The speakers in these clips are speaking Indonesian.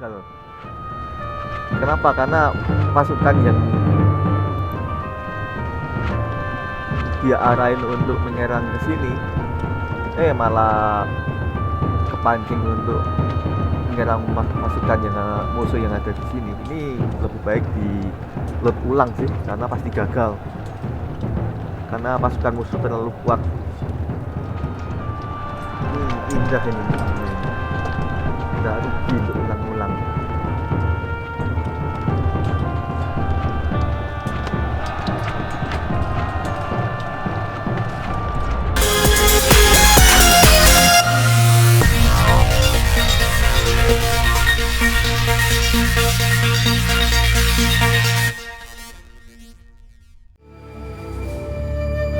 gagal. Kenapa? Karena pasukan yang dia arahin untuk menyerang ke sini malah kepancing untuk menyerang pasukan yang musuh yang ada di sini. Ini lebih baik di load ulang sih, karena pasti gagal. Karena pasukan musuh terlalu kuat. Ini indah ini. Tidak rugi untuk ulang-ulang.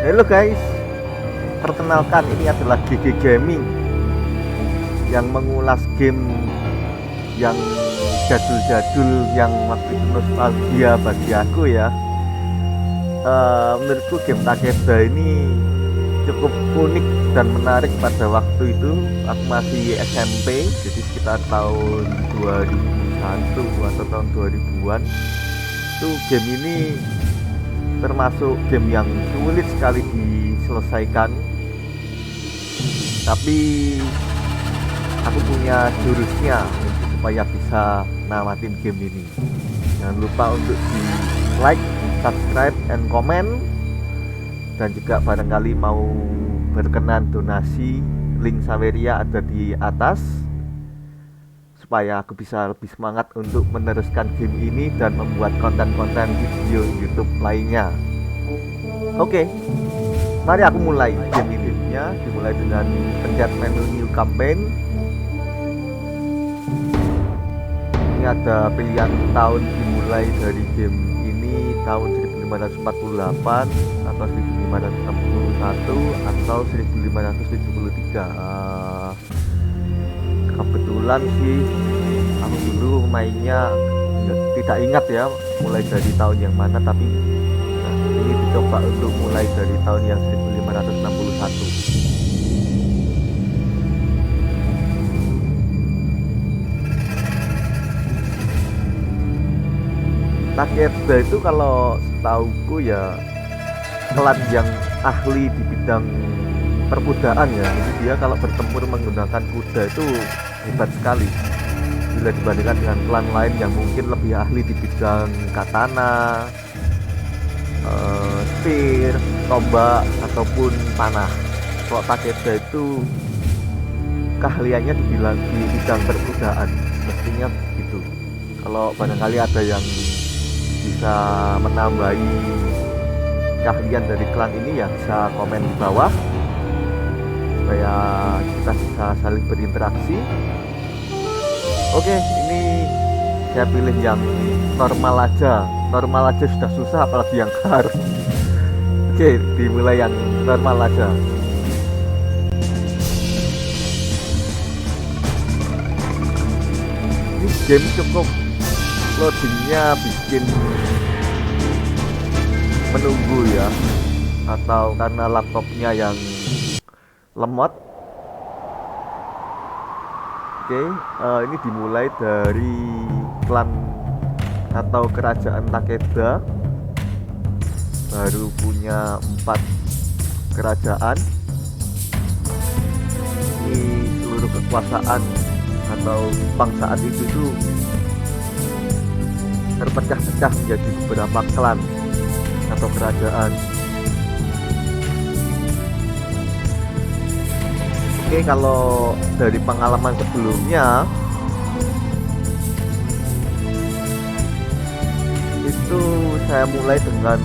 Halo guys, perkenalkan ini adalah GG Gaming yang mengulas game yang jadul-jadul yang waktu itu nostalgia bagi aku ya. Menurutku game Takeda ini cukup unik dan menarik. Pada waktu itu aku masih SMP, jadi sekitar tahun 2001 atau tahun 2000-an. Itu game ini termasuk game yang sulit sekali diselesaikan, tapi aku punya jurusnya supaya bisa namatin game ini. Jangan lupa untuk di like, subscribe, and comment, dan juga barangkali mau berkenan donasi, link Saweria ada di atas, supaya aku bisa lebih semangat untuk meneruskan game ini dan membuat konten-konten video YouTube lainnya. Oke, mari aku mulai game ini. Dimulai dengan pencet menu New Campaign. Ini ada pilihan tahun dimulai dari game ini, tahun 1548 atau 1561 atau 1573. Kebetulan sih aku dulu mainnya tidak ingat ya mulai dari tahun yang mana, tapi ini dicoba untuk mulai dari tahun yang 1561. Takeda itu kalau setauku ya klan yang ahli di bidang perkudaan ya. Jadi dia kalau bertempur menggunakan kuda itu hebat sekali bila dibandingkan dengan klan lain yang mungkin lebih ahli di bidang katana, spear, tombak, ataupun panah. Kalau Takeda itu keahliannya di bidang perkudaan, mestinya gitu. Kalau barangkali ada yang bisa menambahi keahlian dari klan ini ya bisa komen di bawah supaya kita bisa saling berinteraksi. Oke, ini saya pilih yang normal aja. Normal aja sudah susah, apalagi yang hard. Oke, dimulai yang normal aja. Ini game cukup loadingnya bikin menunggu ya, atau karena laptopnya yang lemot. Oke, ini dimulai dari klan atau kerajaan Takeda, baru punya 4 kerajaan. Ini seluruh kekuasaan atau bangsa saat itu tuh terpecah-pecah menjadi beberapa klan atau kerajaan. Oke, kalau dari pengalaman sebelumnya itu saya mulai dengan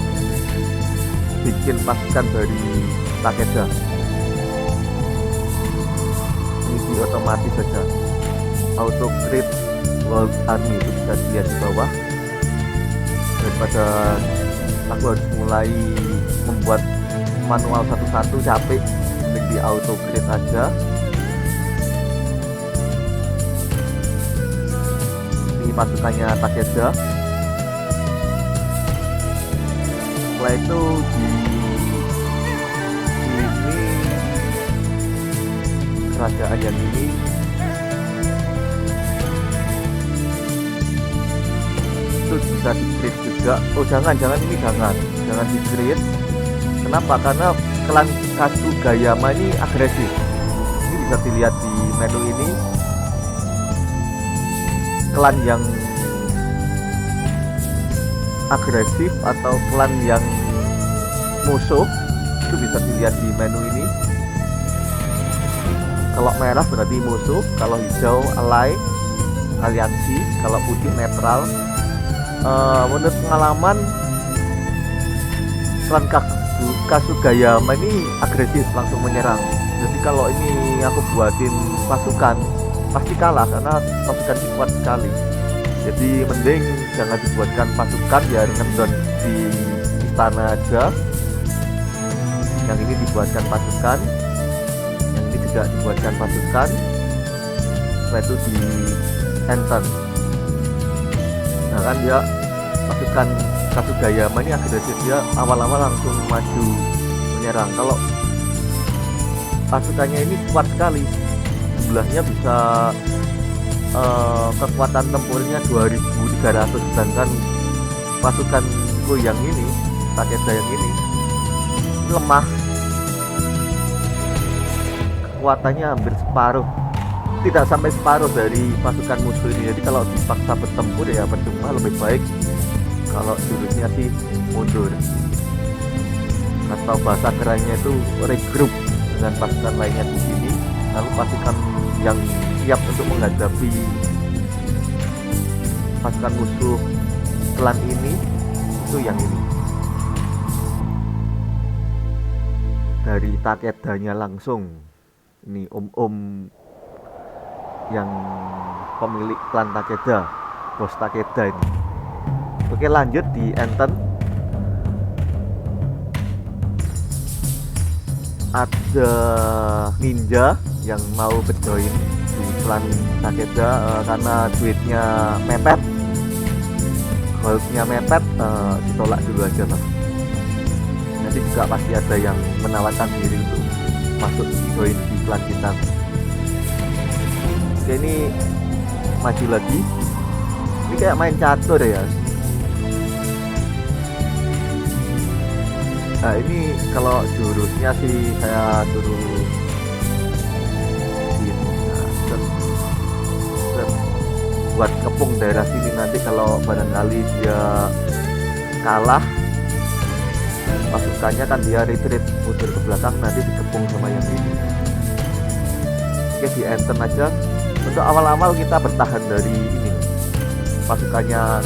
bikin pasukan dari Takeda. Ini di otomatis saja, auto create world army, itu bisa dilihat di bawah. Daripada aku harus mulai membuat manual satu-satu capek, di auto create aja. Ini pasukannya Takeda. Setelah itu di sini kerajaan yang ini itu bisa di-crit juga. Oh jangan ini jangan di-crit. Kenapa? Karena klan Kasugayama ini agresif. Ini bisa dilihat di menu ini. Klan yang agresif atau klan yang musuh itu bisa dilihat di menu ini. Kalau merah berarti musuh, kalau hijau ally, aliansi, kalau putih netral. Menurut pengalaman, klan Kasugayama ini agresif, langsung menyerang. Jadi kalau ini aku buatin pasukan pasti kalah karena pasukan ini kuat sekali. Jadi mending jangan dibuatkan pasukan, ya ngendon di istana aja. Yang ini dibuatkan pasukan, yang ini juga dibuatkan pasukan, setelah itu di enter. Nah kan dia pasukan Kasugayama ini agresif, dia awal-awal langsung maju menyerang. Kalau pasukannya ini kuat sekali, jumlahnya bisa kekuatan tempurnya 2300, sedangkan pasukanku yang ini, Takeda yang ini lemah, kekuatannya hampir separuh, tidak sampai separuh dari pasukan musuh ini. Jadi kalau dipaksa bertempur ya percuma, lebih baik kalau jurusnya sih mundur, atau bahasa kerennya itu regroup dengan pasukan lainnya di sini, lalu pasukan yang siap untuk menghadapi pasukan musuh klan ini itu yang ini. Dari Takedanya langsung, ini om-om yang pemilik klan Takeda, bos Takeda ini. Oke, lanjut di Enten. Ada ninja yang mau berjoin di klan Takeda, karena duitnya mepet, goldnya mepet, ditolak dulu aja lah. Nanti juga pasti ada yang menawarkan diri untuk masuk join di klan kita. Oke, ini maju lagi. Ini kayak main catur ya. Nah ini kalau jurusnya sih saya suruh gitu. Nah, buat kepung daerah sini, nanti kalau barangkali dia kalah pasukannya kan dia retreat mundur ke belakang, nanti dikepung sama yang ini. Oke, di enter aja. Untuk awal-awal kita bertahan dari ini pasukannya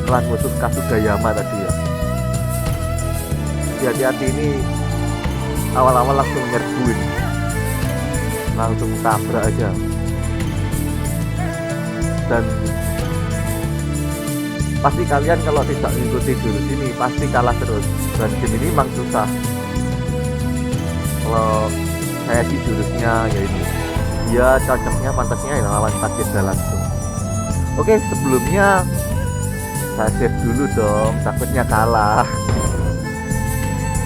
klan musuh Kasugayama tadi ya. Hati-hati, ini awal-awal langsung nyerbuin, langsung tabrak aja. Dan pasti kalian kalau tidak mengikuti jurus ini pasti kalah terus, dan game ini memang susah. Kalau saya sih jurusnya ya ini, dia cocoknya pantasnya ya lawan Takeda langsung. Oke, sebelumnya saya save dulu dong, takutnya kalah.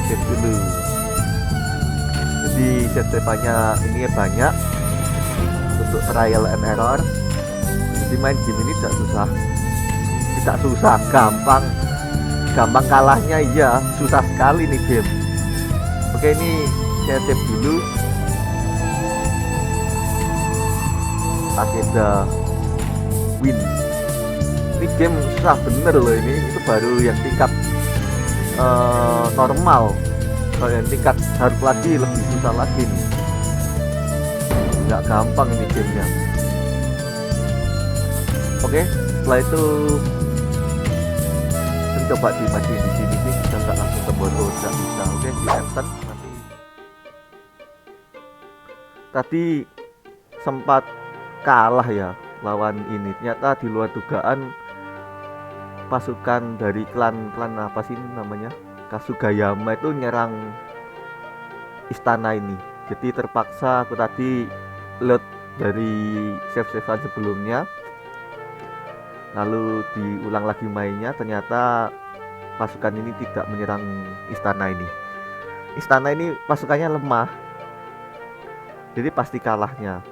Save dulu. Jadi save-nya ini banyak untuk trial and error. Jadi main game ini tidak susah, gampang kalahnya. Iya, susah sekali nih game. Oke, ini saya save dulu. Takeda win. Ini game susah bener loh ini. Itu baru yang tingkat normal. Kalau yang tingkat hard lagi lebih susah lagi nih. Nggak gampang ini gamenya. Oke, setelah itu coba dimajuin di sini sih, kita nggak langsung tembus, nggak bisa. Oke, di enter nanti. Tadi sempat kalah ya lawan ini, ternyata di luar dugaan pasukan dari klan apa sih namanya, Kasugayama itu nyerang istana ini. Jadi terpaksa aku tadi load dari save-savean sebelumnya, lalu diulang lagi mainnya. Ternyata pasukan ini tidak menyerang istana ini. Istana ini pasukannya lemah, jadi pasti kalahnya,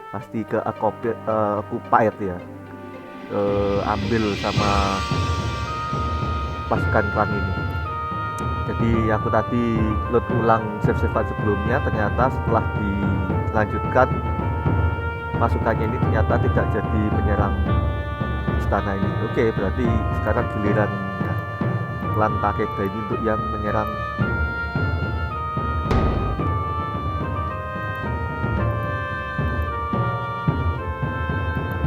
pasti ke occupied ya. diambil sama pasukan klan ini. Jadi aku tadi load ulang save-savean sebelumnya, ternyata setelah dilanjutkan pasukannya ini ternyata tidak jadi menyerang istana ini. Oke, berarti sekarang giliran klan Takeda ini untuk yang menyerang.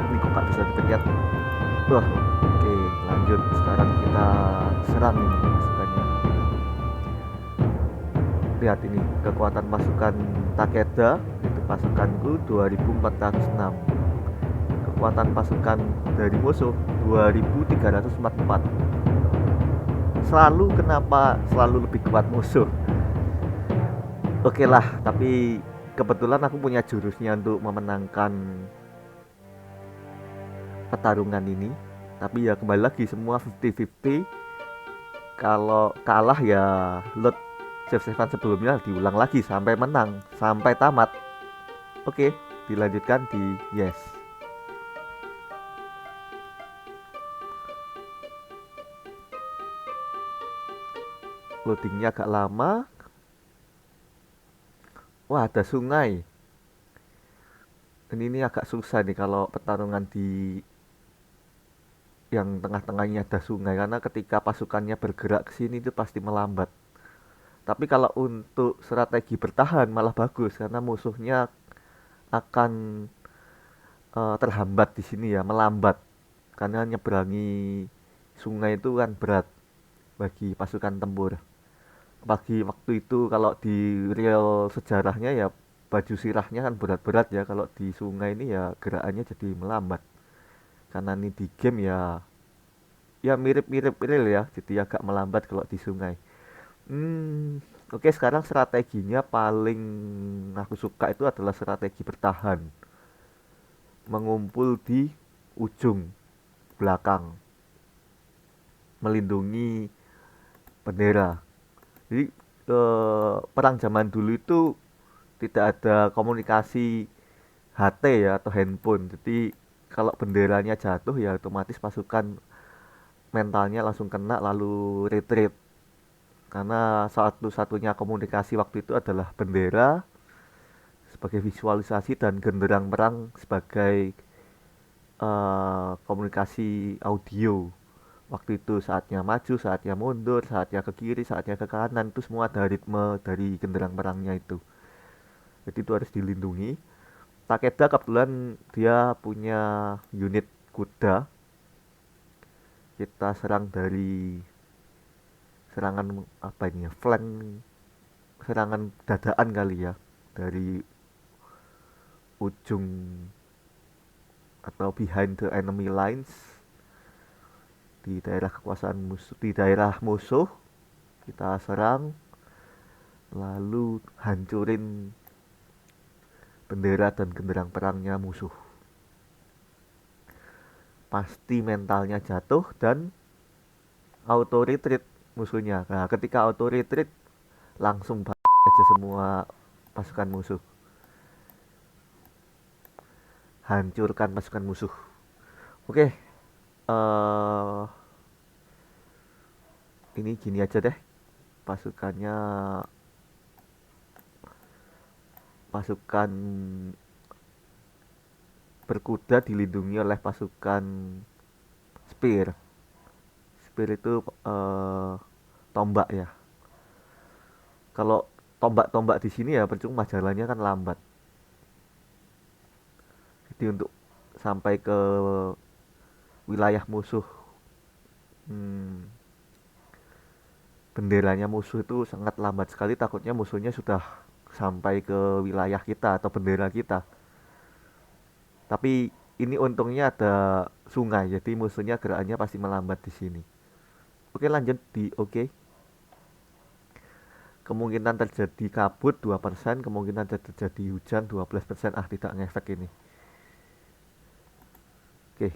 Ini kok gak bisa dipencet. Wah, oke, lanjut. Sekarang kita serang ini pasukannya. Lihat ini kekuatan pasukan Takeda, itu pasukanku 2406. Kekuatan pasukan dari musuh 2344. Selalu kenapa selalu lebih kuat musuh? Oke lah, tapi kebetulan aku punya jurusnya untuk memenangkan pertarungan ini. Tapi ya kembali lagi semua 50-50. Kalau kalah ya load save-savean sebelumnya diulang lagi sampai menang, sampai tamat. Oke, dilanjutkan di yes. Loadingnya agak lama. Wah, ada sungai. Ini agak susah nih kalau pertarungan di yang tengah-tengahnya ada sungai, karena ketika pasukannya bergerak ke sini itu pasti melambat. Tapi kalau untuk strategi bertahan malah bagus karena musuhnya akan terhambat di sini ya, melambat. Karena nyeberangi sungai itu kan berat bagi pasukan tempur. Bagi waktu itu kalau di real sejarahnya ya baju sirahnya kan berat-berat ya, kalau di sungai ini ya gerakannya jadi melambat. Karena ini di game ya mirip-mirip real ya, jadi agak melambat kalau di sungai. Oke, sekarang strateginya paling aku suka itu adalah strategi bertahan. Mengumpul di ujung belakang. Melindungi bendera. Jadi perang zaman dulu itu tidak ada komunikasi HT ya atau handphone. Jadi kalau benderanya jatuh ya otomatis pasukan mentalnya langsung kena lalu retreat. Karena satu-satunya komunikasi waktu itu adalah bendera sebagai visualisasi dan genderang perang sebagai komunikasi audio. Waktu itu saatnya maju, saatnya mundur, saatnya ke kiri, saatnya ke kanan, itu semua ada ritme dari genderang perangnya itu. Jadi itu harus dilindungi. Takeda kebetulan dia punya unit kuda. Kita serang dari serangan apa ini ya, flank, serangan dadaan kali ya, dari ujung atau behind the enemy lines di daerah kekuasaan musuh, di daerah musuh kita serang lalu hancurin bendera dan genderang perangnya musuh. Pasti mentalnya jatuh dan auto retreat musuhnya. Nah, ketika auto retreat langsung aja semua pasukan musuh. Hancurkan pasukan musuh. Oke. Ini gini aja deh. Pasukan berkuda dilindungi oleh pasukan spear. Spear itu tombak ya. Kalau tombak-tombak di sini ya percuma, jalannya kan lambat. Jadi untuk sampai ke wilayah musuh, benderanya musuh itu sangat lambat sekali. Takutnya musuhnya sudah sampai ke wilayah kita atau bendera kita. Tapi ini untungnya ada sungai, jadi musuhnya gerakannya pasti melambat di sini. Oke, lanjut di oke. Kemungkinan terjadi kabut 2%, kemungkinan terjadi hujan 12%. Tidak ngefek ini. Oke.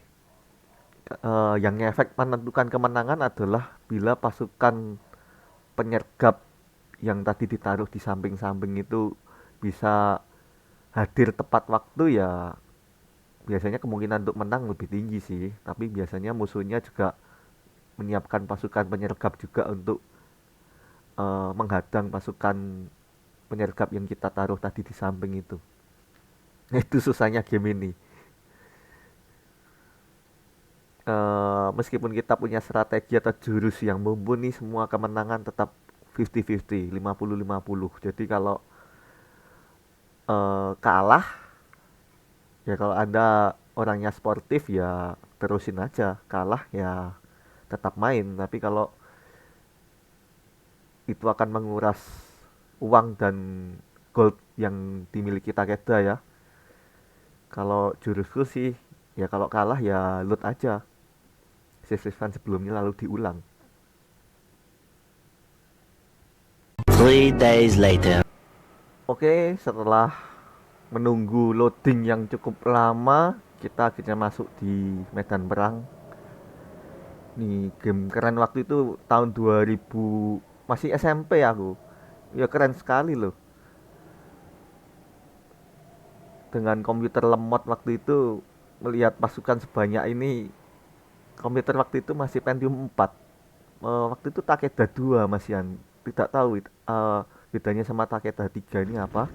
Yang ngefek menentukan kemenangan adalah bila pasukan penyergap yang tadi ditaruh di samping-samping itu bisa hadir tepat waktu, ya biasanya kemungkinan untuk menang lebih tinggi sih, tapi biasanya musuhnya juga menyiapkan pasukan penyergap juga untuk menghadang pasukan penyergap yang kita taruh tadi di samping itu. Itu susahnya game ini. Meskipun kita punya strategi atau jurus yang mumpuni, semua kemenangan tetap 50-50, 50-50. Jadi kalau kalah, ya kalau Anda orangnya sportif ya terusin aja. Kalah ya tetap main. Tapi kalau itu akan menguras uang dan gold yang dimiliki Takeda ya. Kalau jurusku sih ya kalau kalah ya loot aja save-savean sebelumnya lalu diulang. 3 days later. Oke, setelah menunggu loading yang cukup lama, kita akhirnya masuk di medan perang. Nih, game keren waktu itu tahun 2000, masih SMP aku. Ya keren sekali loh. Dengan komputer lemot waktu itu, melihat pasukan sebanyak ini, komputer waktu itu masih Pentium 4. Waktu itu Takeda 2 masihan. Tidak tahu bedanya sama Takeda 3 ini apa.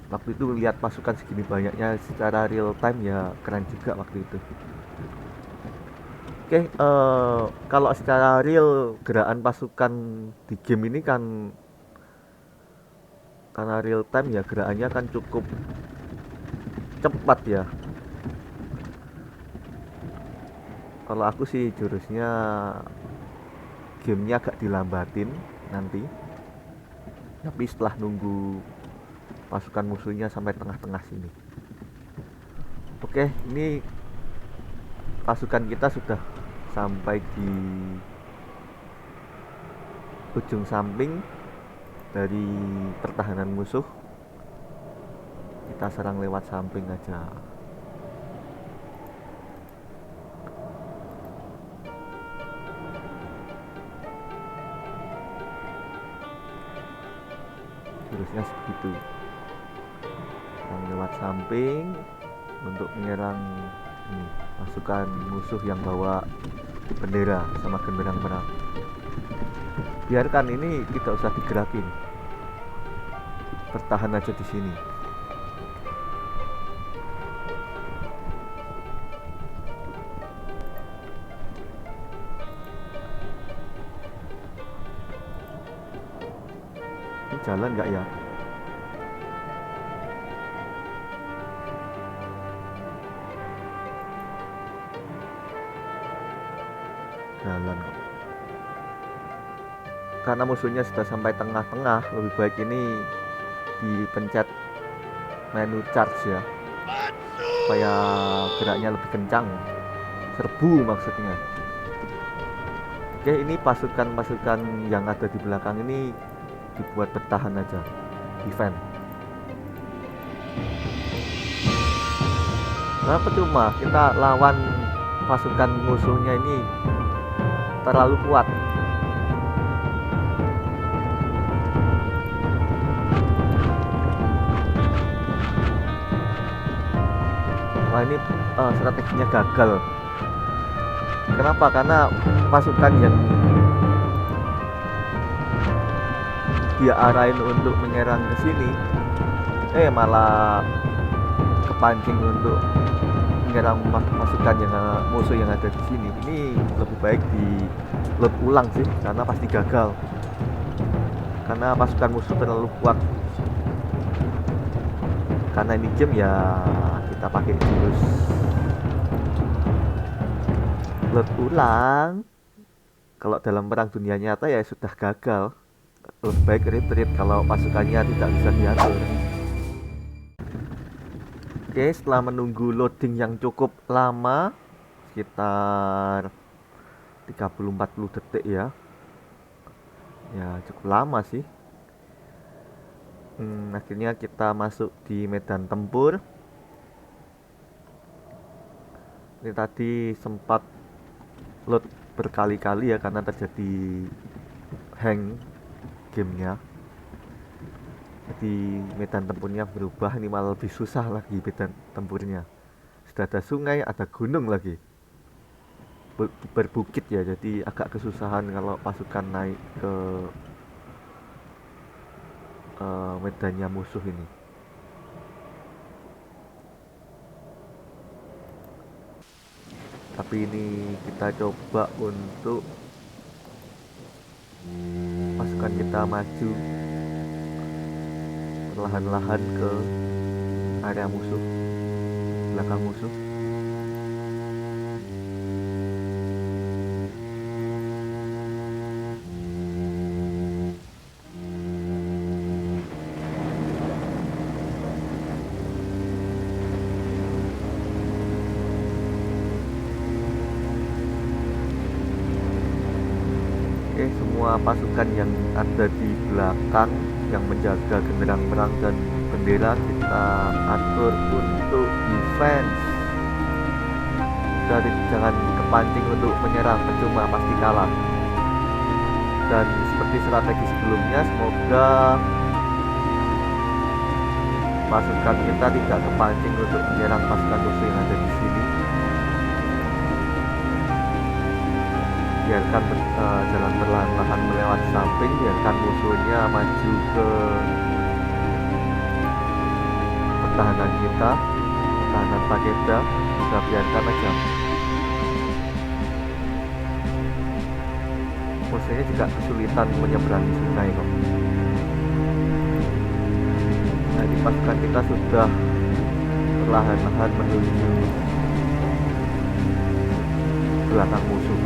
Waktu itu lihat pasukan segini banyaknya secara real time ya keren juga waktu itu. Oke, kalau secara real gerakan pasukan di game ini kan karena real time ya gerakannya kan cukup cepat ya. Kalau aku sih jurusnya gamenya agak dilambatin nanti. Tapi setelah nunggu pasukan musuhnya sampai tengah-tengah sini. Oke, ini pasukan kita sudah sampai di ujung samping dari pertahanan musuh. Kita serang lewat samping aja. Jurusnya segitu, serang lewat samping untuk menyerang ini, pasukan musuh yang bawa bendera sama genderang perang. Biarkan ini tidak usah digerakin, bertahan aja di sini. Ini jalan nggak ya? Jalan kok. Karena musuhnya sudah sampai tengah-tengah, lebih baik ini dipencet menu charge ya, supaya geraknya lebih kencang. Serbu maksudnya. Oke, ini pasukan-pasukan yang ada di belakang ini dibuat bertahan aja, defend. Nah, percuma kita lawan pasukan musuhnya ini terlalu kuat. Wah, ini strateginya gagal. Kenapa? Karena pasukan yang dia arahin untuk menyerang ke sini malah kepancing untuk menyerang pasukan yang musuh yang ada di sini. Ini lebih baik di load ulang sih, karena pasti gagal. Karena pasukan musuh terlalu kuat. Karena ini game ya kita pakai jurus load ulang. Kalau dalam perang dunia nyata ya sudah gagal, lebih baik retreat kalau pasukannya tidak bisa diatur. Oke, setelah menunggu loading yang cukup lama, sekitar 30-40 detik ya. Ya cukup lama sih. Akhirnya kita masuk di medan tempur. Ini tadi sempat load berkali-kali ya karena terjadi hang gamenya. Jadi medan tempurnya berubah, ini malah lebih susah lagi medan tempurnya. Sudah ada sungai, ada gunung lagi, berbukit ya, jadi agak kesusahan kalau pasukan naik ke medannya musuh ini. Tapi ini kita coba untuk pasukan kita maju perlahan-lahan ke area musuh, belakang musuh. Oke, semua pasukan yang ada di belakang yang menjaga genderang perang dan bendera kita atur untuk defense. Jadi jangan kepancing untuk menyerang, percuma pasti kalah. Dan seperti strategi sebelumnya, semoga pasukan kita tidak kepancing untuk menyerang pasukan musuh yang ada di sini. Biarkan jalan perlahan-lahan melewati samping, biarkan musuhnya maju ke pertahanan kita, pertahanan Takeda. Kita biarkan aja. Musuhnya juga kesulitan menyeberangi sungai kok. Nah, di pasukan kita sudah perlahan-lahan menuju belakang musuh,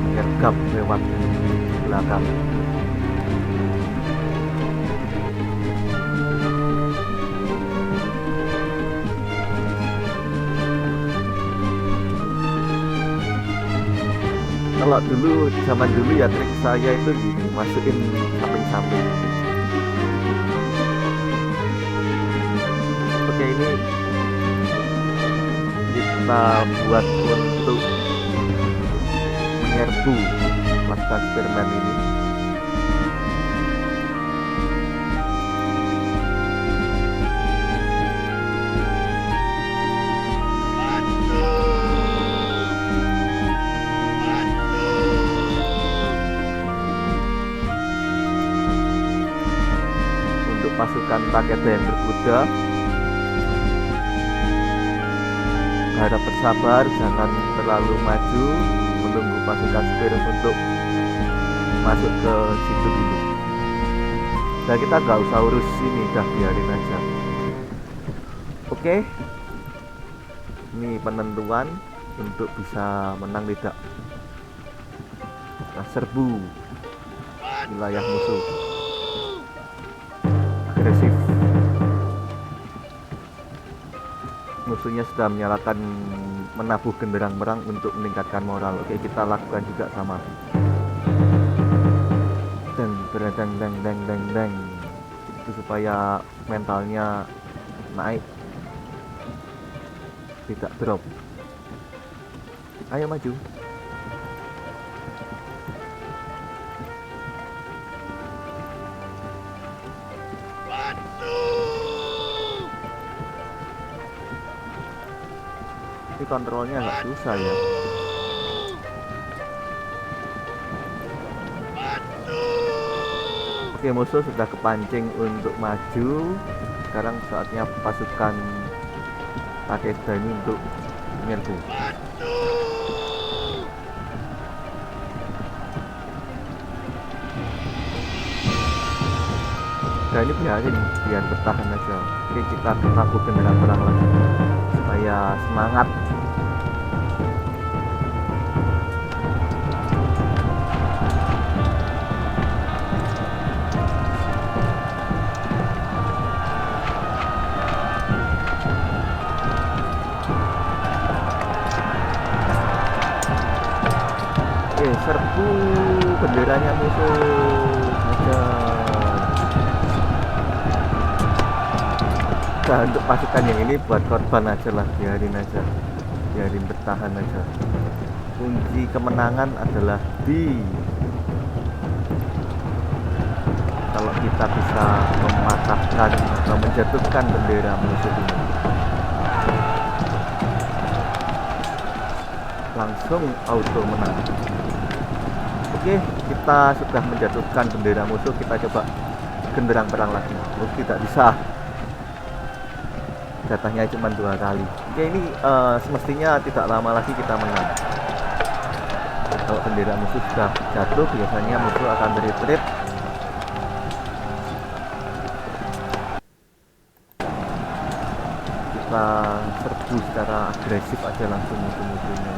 menyergap lewat belakang. Kalau dulu, zaman dulu ya, trik saya itu gini, masukin samping-samping. Oke, ini kita buat untuk menyerbu pasukan Spearman ini. Untuk pasukan Takeda yang berkuda, harap bersabar, jangan terlalu maju, menunggu pasukan Spear untuk masuk ke situ dulu. Dan kita nggak usah urus ini, dah biarin aja. Oke, ini penentuan untuk bisa menang tidak. Kita serbu wilayah musuh, agresif. Musuhnya sudah menyalakan menabuh genderang perang untuk meningkatkan moral. Oke, kita lakukan juga sama. Deng deng deng deng deng deng. Itu supaya mentalnya naik, tidak drop. Ayo maju. Ini kontrolnya agak susah ya. Oke, musuh sudah kepancing untuk maju. Sekarang saatnya pasukan Takeda ini untuk menyerbu. Nah, ini biar bertahan aja. Oke, kita tabuh genderang perang lagi supaya semangat. Oke, serbu benderanya musuh aja. Nah, untuk pasukan yang ini buat korban aja lah, biarin aja, biarin bertahan aja. Kunci kemenangan adalah di kalau kita bisa mematahkan atau menjatuhkan bendera musuh ini. Langsung auto menang. Oke, kita sudah menjatuhkan bendera musuh. Kita coba genderang perang lagi. Oh, tidak bisa. Jatahnya cuma 2 kali. Oke, ini semestinya tidak lama lagi kita menang. Kalau bendera musuh sudah jatuh, biasanya musuh akan retreat. Kita serbu secara agresif aja langsung musuh-musuhnya.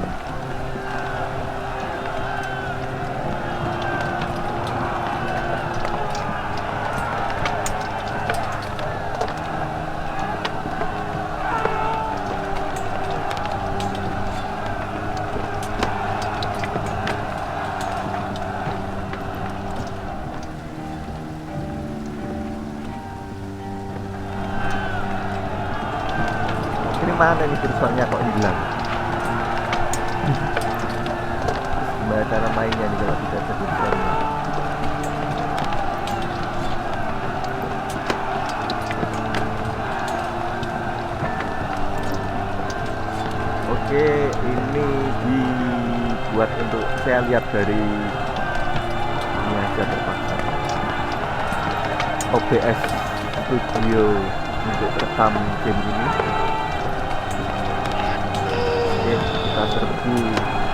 Mana nih kursornya kok hilang? Gimana cara mainnya nih kalau tidak ada kursornya? Oke, ini dibuat untuk saya lihat dari ini aja terpaksa. OBS Studio untuk rekam game ini. Kita serbu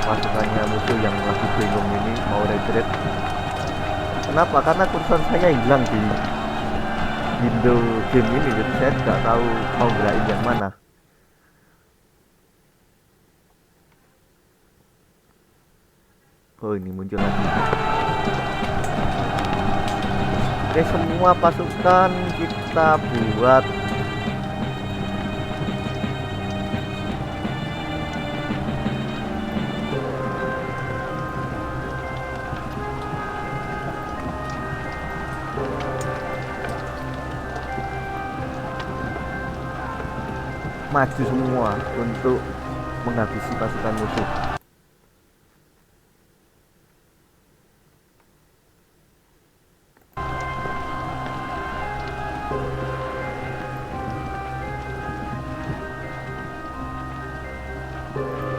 pasukannya musuh yang lagi bingung ini mau retreat. Kenapa? Karena kursor saya hilang di window game ini, jadi saya tidak tahu mau gerakin yang mana. Oh, ini muncul lagi. Oke, semua pasukan kita buat maju semua untuk menghabisi pasukan musuh.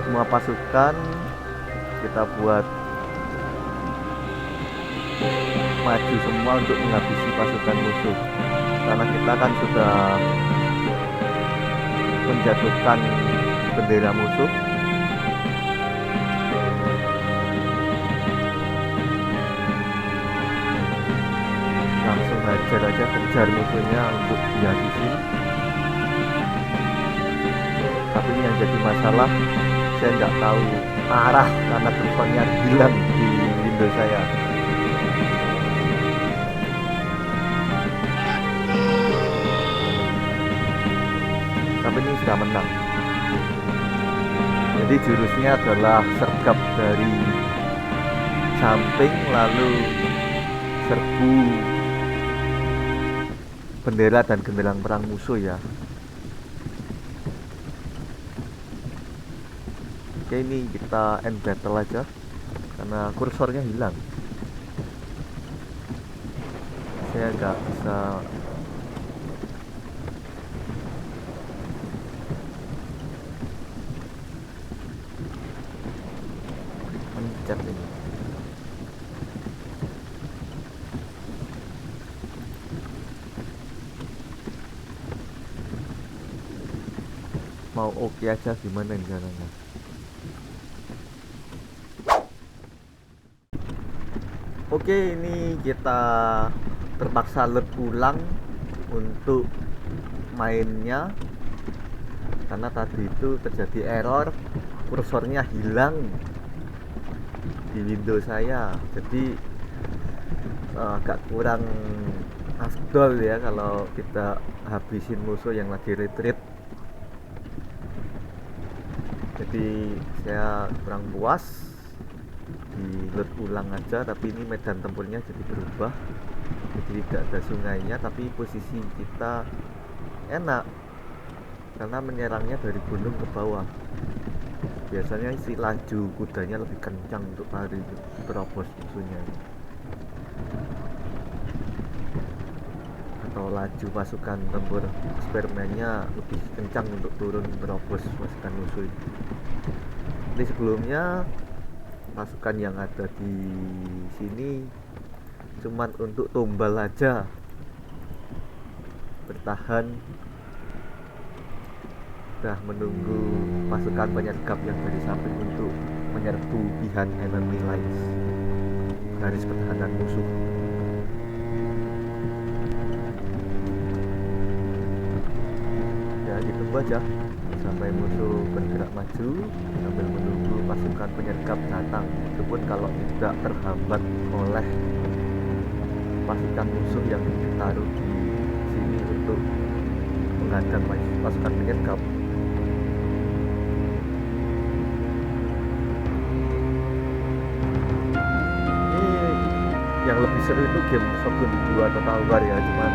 Semua pasukan kita buat maju semua untuk menghabisi pasukan musuh, karena kita kan sudah menjatuhkan bendera musuh. Langsung hajar aja, kejar musuhnya untuk dihabisin. Tapi yang jadi masalah, saya nggak tahu arah karena kursornya hilang di window saya. Tapi ini sudah menang. Jadi jurusnya adalah sergap dari samping lalu serbu bendera dan genderang perang musuh ya. Oke, ini kita end battle aja karena kursornya hilang. Saya nggak bisa mencet ini. Mau oke aja gimana nih caranya? Oke, ini kita terpaksa load ulang untuk mainnya karena tadi itu terjadi error, kursornya hilang di window saya, jadi agak kurang afdol ya kalau kita habisin musuh yang lagi retreat. Jadi saya kurang puas, di load ulang aja, tapi ini medan tempurnya jadi berubah, jadi tidak ada sungainya, tapi posisi kita enak karena menyerangnya dari gunung ke bawah. Biasanya si laju kudanya lebih kencang untuk lari terobos musuhnya. atau laju pasukan tempur Spearman-nya lebih kencang untuk turun merobos pasukan musuh. Jadi sebelumnya pasukan yang ada di sini cuman untuk tumbal aja, bertahan udah menunggu pasukan penyergap yang dari samping untuk menyerbu behind enemy lines, garis pertahanan musuh. Ya ditunggu aja sampai musuh bergerak maju sambil menunggu pasukan penyergap datang. Itu pun kalau tidak terhambat oleh pasukan musuh yang ditaruh di sini untuk menghadang pasukan penyergap. Yang lebih seru itu game Shogun 2 Total War ya, cuman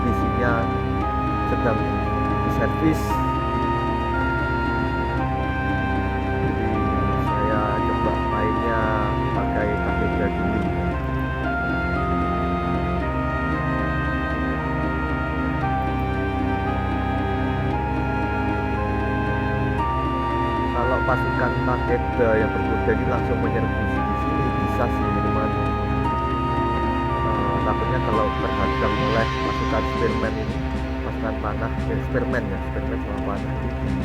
PC-nya sedang di servis, jadi saya coba mainnya pakai Takeda dulu. Kalau pasukan Takeda yang berkuda ini langsung menyerbu di sini bisa sih, cuman takutnya kalau terhadang oleh pasukan Spearman ini, pasukan panah Spearman sama panah di sini,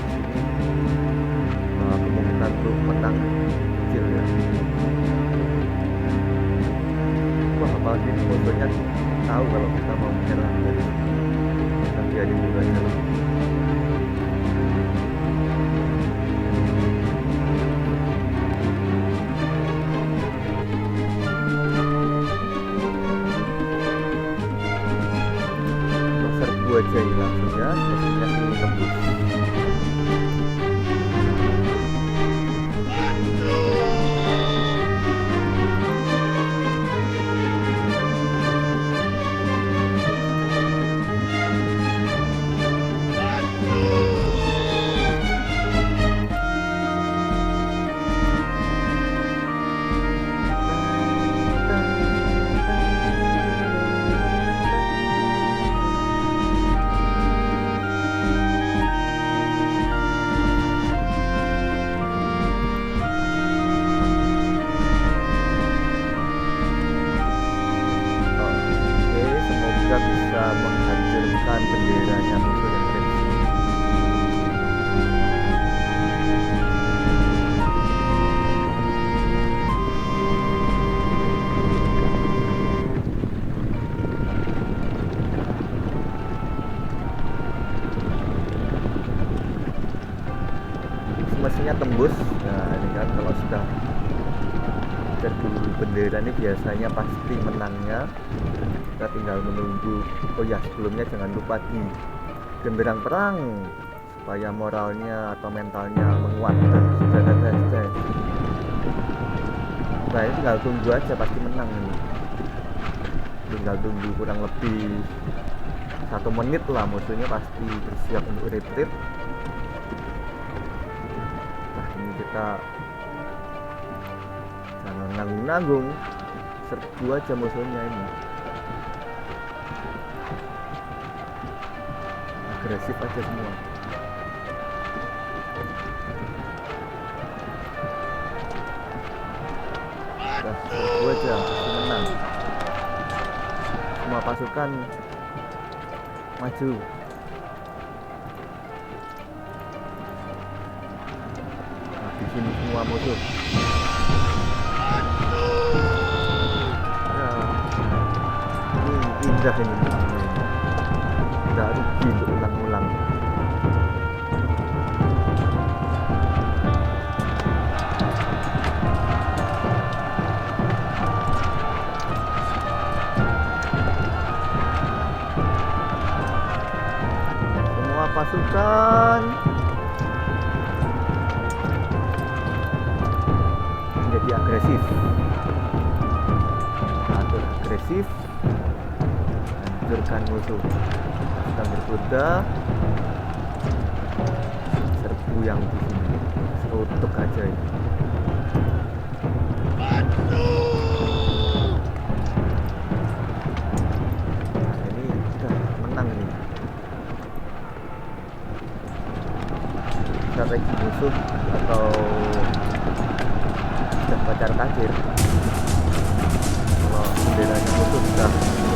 kemungkinan untuk menang kecil ya. Wah, apalagi fotonya tahu kalau kita mau menyerang, jadi nanti ada dulu aja lah. Aja ini langsung ya, posisinya sini tembus. Bisa menghancurkan benderanya musuh yang ada di sini. Semestinya tembus. Nah ini kan kalau sudah serbu bendera ini biasanya pasti menangnya. Kita tinggal menunggu. Oh ya, sebelumnya jangan lupa di genderang perang supaya moralnya atau mentalnya menguat. Nah ini tinggal tunggu aja, pasti menang nih. Tinggal tunggu kurang lebih 1 menit lah, musuhnya pasti bersiap untuk retreat. Nah ini kita jangan nanggung-nanggung, serbu aja musuhnya ini. Agresif aja semua. Udah, serbu aja, pasti menang. Semua pasukan maju. Nah, di sini semua musuh. Ya, ini indah ini. Tidak rugi untuk ulang-ulang. Semua pasukan menjadi agresif. Atur agresif, hancurkan musuh. Pasukan berkuda serbu yang di sini, serutuk aja ini. Nah, ini udah strategi musuh atau pacar takdir. Kalau benderanya musuh sudah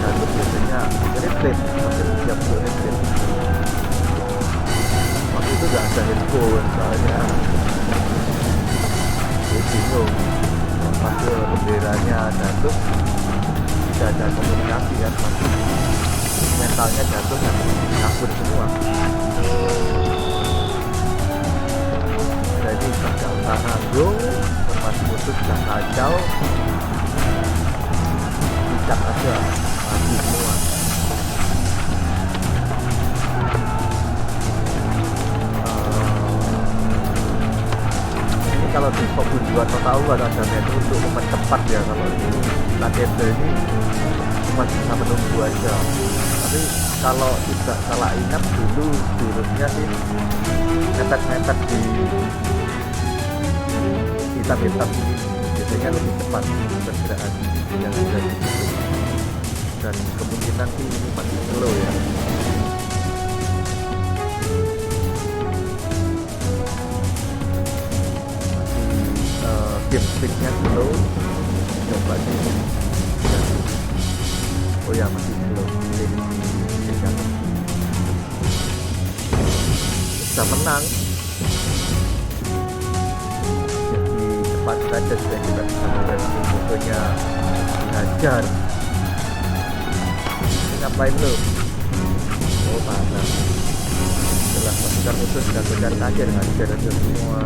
jatuh biasanya retreat, hampir siap untuk retreat. Waktu itu gak ada handphone soalnya gue bingung pas benderanya jatuh tidak ada komunikasi kan, masih mentalnya jatuh dan kabur semua. Jadi gak usah nanggung, pas musuh sudah kacau, dicat aja mati semua. Ini kalau di Kobun 2 tahu ada menu untuk mempercepat ya. Kalau di Takeda ini cuma bisa menunggu aja. Tapi kalau tidak salah ingat dulu jurusnya sih mepet-mepet di hitam-hitam ini biasanya lebih cepat pergerakan yang ada di situ, dan kemungkinan sih ini masih slow ya. Game speednya slow, coba sih. Oh ya masih slow, jadi bisa menang. Jadi cepat saja sudah kita bisa membantu musuhnya dihajar. Ini ngapain lo? Oh mana? Setelah pasukan musuh sudah kejar kaget, hajar aja semua.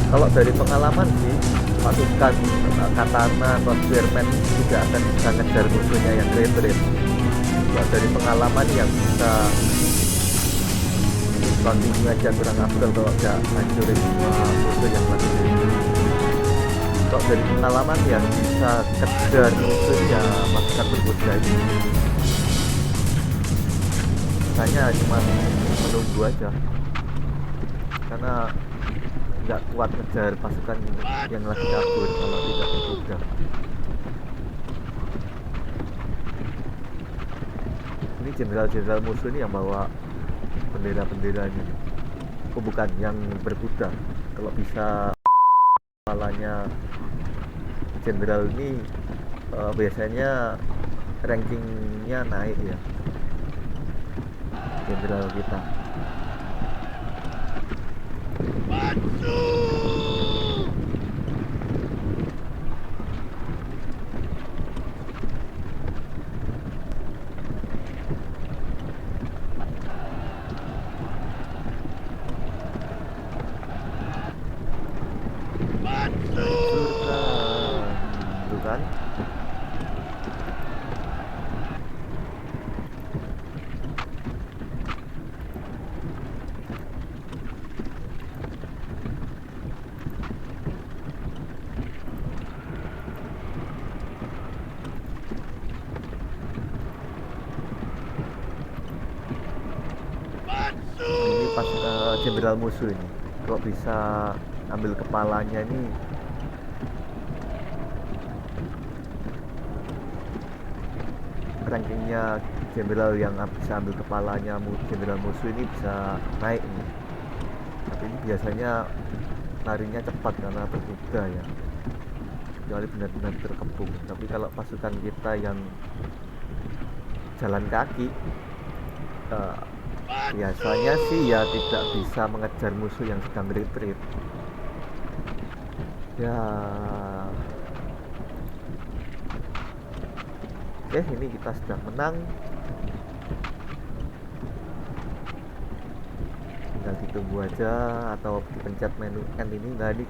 Kalau dari pengalaman sih, pasukan katana atau spearman tidak akan bisa ngejar musuhnya yang retreat. Kalau dari pengalaman yang bisa continue aja kurang afdol kalau nggak hancurin semua musuh yang lagi retreat. Kalau dari pengalaman yang bisa kejar musuh ya pasukan berkuda ini hanya cuma menunggu aja, karena nggak kuat ngejar pasukan yang lagi kabur kalau tidak berkuda. Ini jenderal-jenderal musuh ini yang bawa bendera-benderanya. Oh bukan, yang berkuda. Kalau bisa kepalanya jenderal ini biasanya rankingnya naik ya, jenderal kita. Bukan. Ini pas jenderal musuh ini kalau bisa ambil kepalanya ini rankingnya jenderal yang bisa ambil kepalanya jenderal musuh ini bisa naik nih. Tapi ini biasanya larinya cepat karena berkuda ya, kecuali benar-benar terkepung. Tapi kalau pasukan kita yang jalan kaki biasanya sih ya tidak bisa mengejar musuh yang sedang retreat ya. Oke, ini kita sudah menang, tinggal ditunggu aja atau dipencet menu end ini. Nggak di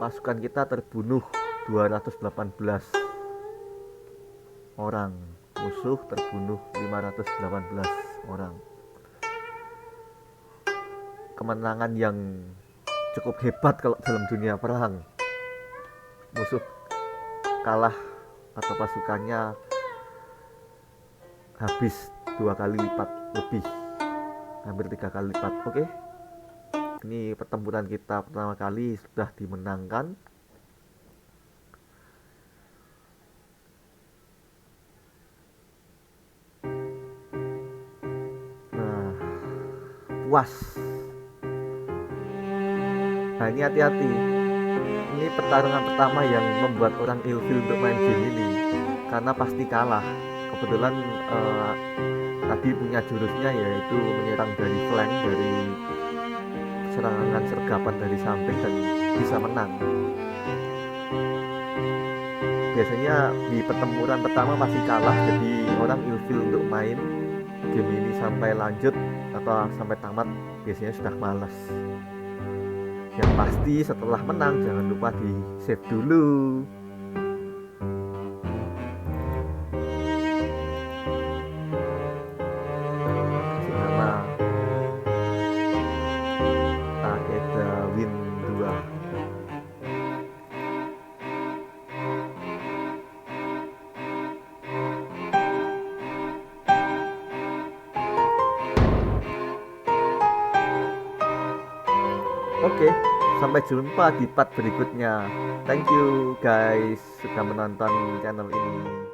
pasukan kita terbunuh 218 orang, musuh terbunuh 518 orang. Kemenangan yang cukup hebat kalau dalam dunia perang. Musuh kalah atau pasukannya habis 2 kali lipat lebih, hampir 3 kali lipat. Oke, ini pertempuran kita pertama kali sudah dimenangkan. puas. Nah ini hati-hati, ini pertarungan pertama yang membuat orang ilfil untuk main game ini, karena pasti kalah. Kebetulan tadi punya jurusnya yaitu menyerang dari flank, dari serangan sergapan dari samping, dan bisa menang. Biasanya di pertempuran pertama pasti kalah, jadi orang ilfil untuk main game ini sampai lanjut atau sampai tamat biasanya sudah malas. Yang pasti setelah menang jangan lupa di save dulu. Kasih nama Takeda Win 2. Oke, sampai jumpa di part berikutnya. Thank you guys sudah menonton channel ini.